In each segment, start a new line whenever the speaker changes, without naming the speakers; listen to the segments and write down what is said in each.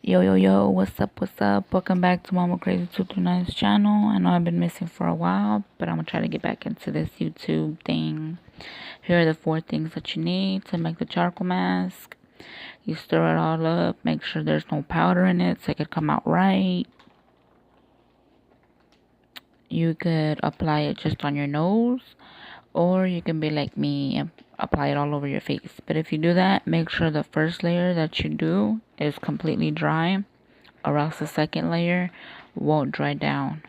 Yo, what's up? Welcome back to Mama Crazy 239's channel. I know I've been missing for a while, but I'm gonna try to get back into this YouTube thing. Here are the 4 things that you need to make the charcoal mask. You stir it all up, make sure there's no powder in it so it could come out right. You could apply it just on your nose, or you can be like me and apply it all over your face. But if you do that, make sure the first layer that you do is completely dry, or else the second layer won't dry down.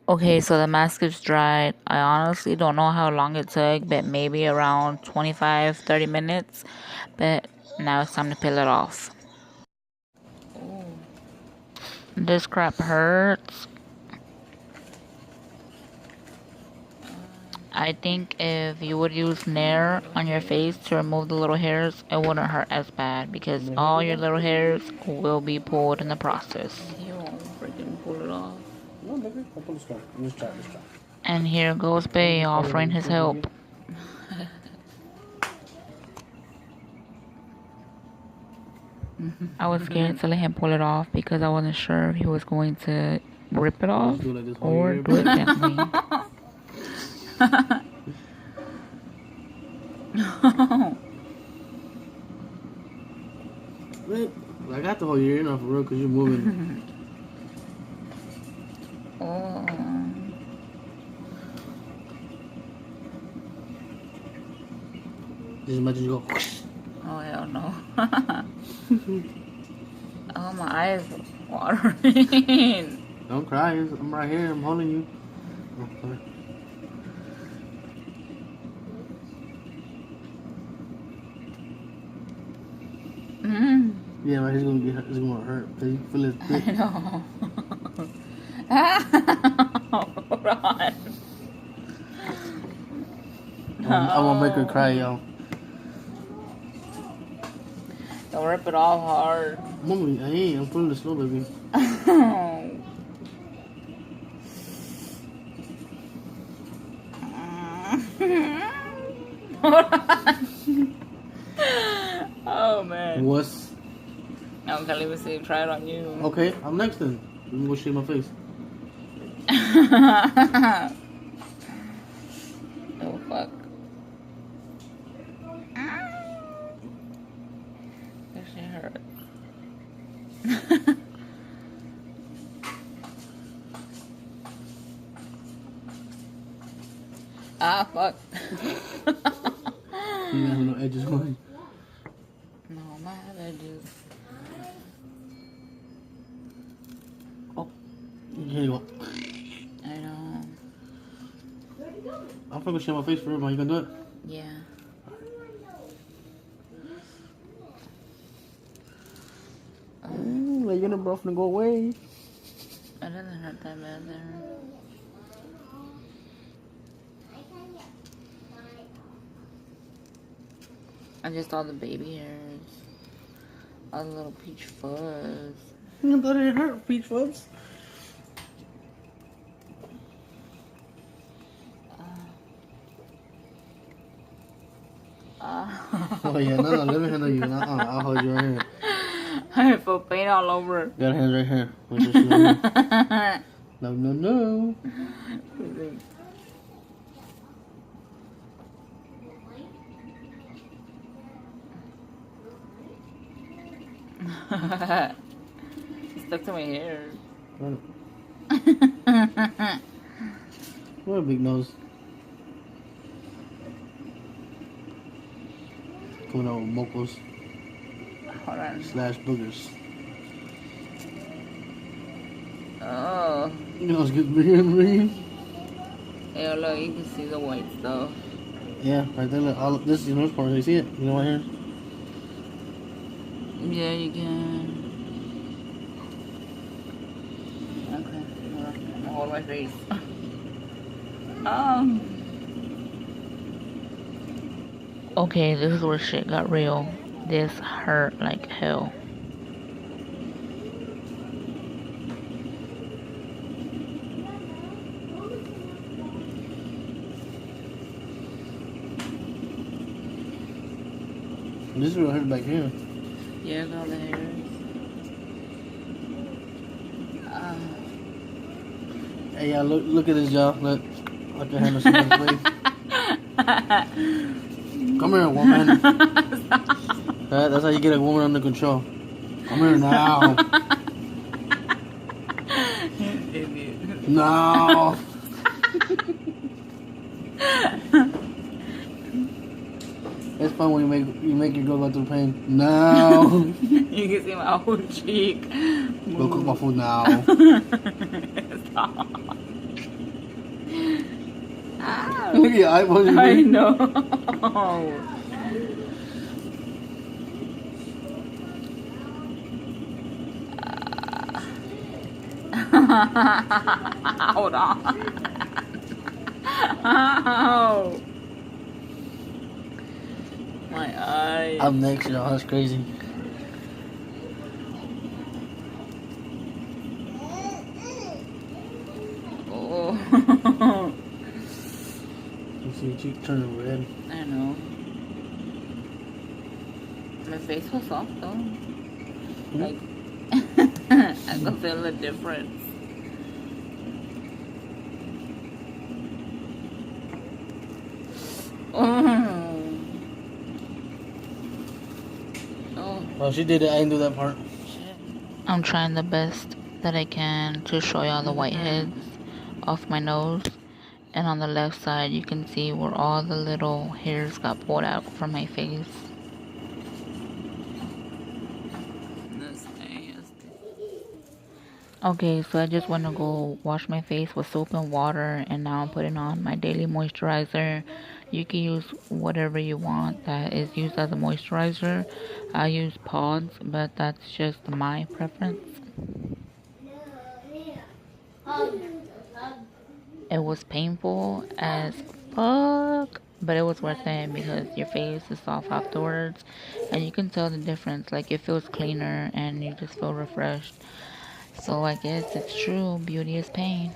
Okay, so the mask is dried. I honestly don't know how long it took, but maybe around 25-30 minutes. But now it's time to peel it off. Ooh. This crap hurts. I think if you would use Nair on your face to remove the little hairs, it wouldn't hurt as bad because all your little hairs will be pulled in the process. You won't freaking pull it off. No, baby, I'll pull the strap. Let's try. And here goes Bay offering his help. I was scared to let him pull it off because I wasn't sure if he was going to rip it off or do it gently.
Wait, I got the whole year now for real because you're moving.
Oh.
Just imagine you go.
Oh, hell no. Oh, my eyes are watering.
Don't cry. I'm right here. I'm holding you. Oh, sorry. Yeah, but he's gonna hurt. You feel it thick.
I know. Hold on.
I won't make her cry, y'all.
Don't rip it off hard.
Mommy, I ain't. I'm pulling it slow, baby.
Oh man.
What's?
Okay, let me see. Try it on you.
Okay, I'm next then. Let me go shave my face.
Oh fuck. That shit hurt. Ah fuck.
You have no edges on.
No, I have edges.
Oh, here you go.
I know.
I'm gonna shave my face for real. You gonna do it?
Yeah.
Ooh, like you're gonna rough and go away.
It doesn't hurt that bad there. I just all the baby hairs. All the little peach fuzz.
I thought it hurt, peach fuzz. Oh yeah, no, let me handle you. I'll hold you right here.
I feel pain all over.
Got hands right here. No.
It's stuck to my hair.
What a big nose. Coming out with mocos
Hold on.
/ boogers.
Oh.
Your nose gets bigger and bigger.
Hey, look, you can see the white stuff.
Yeah, right there. Look, all this is your nose part. You see it? You know right here?
Yeah, you can. Okay. I'm gonna hold my face. Okay, this is where shit got real. This hurt like hell.
This is real hair back here.
Yeah, girl, the hairs.
Hey, yeah, look at this, y'all. Look, I can handle somebody's face. Come here, woman. That's how you get a woman under control. Come here now. No. It's fun when you make your girl go through pain. No.
You can see my whole cheek.
Go cook my food now.
Stop. Ow.
Look at your eyeballs.
I know. Hold on. Ow. My eye.
I'm next, y'all. That's crazy.
Oh.
You see your cheek turning red.
I know. My face was soft though. Like, I can feel the difference. Oh.
Oh, she did it. I didn't do that part.
I'm trying the best that I can to show y'all the whiteheads off my nose. And on the left side, you can see where all the little hairs got pulled out from my face. Okay, so I just want to go wash my face with soap and water, and now I'm putting on my daily moisturizer. You can use whatever you want that is used as a moisturizer. I use Pond's, but that's just my preference. It was painful as fuck, but it was worth it because your face is soft afterwards, and you can tell the difference. Like, it feels cleaner and you just feel refreshed. So I guess it's true, beauty is pain.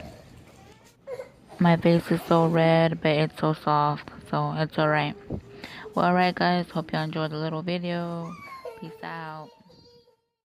My face is so red, but it's so soft, so it's alright. Well, alright guys, hope y'all enjoyed the little video. Peace out.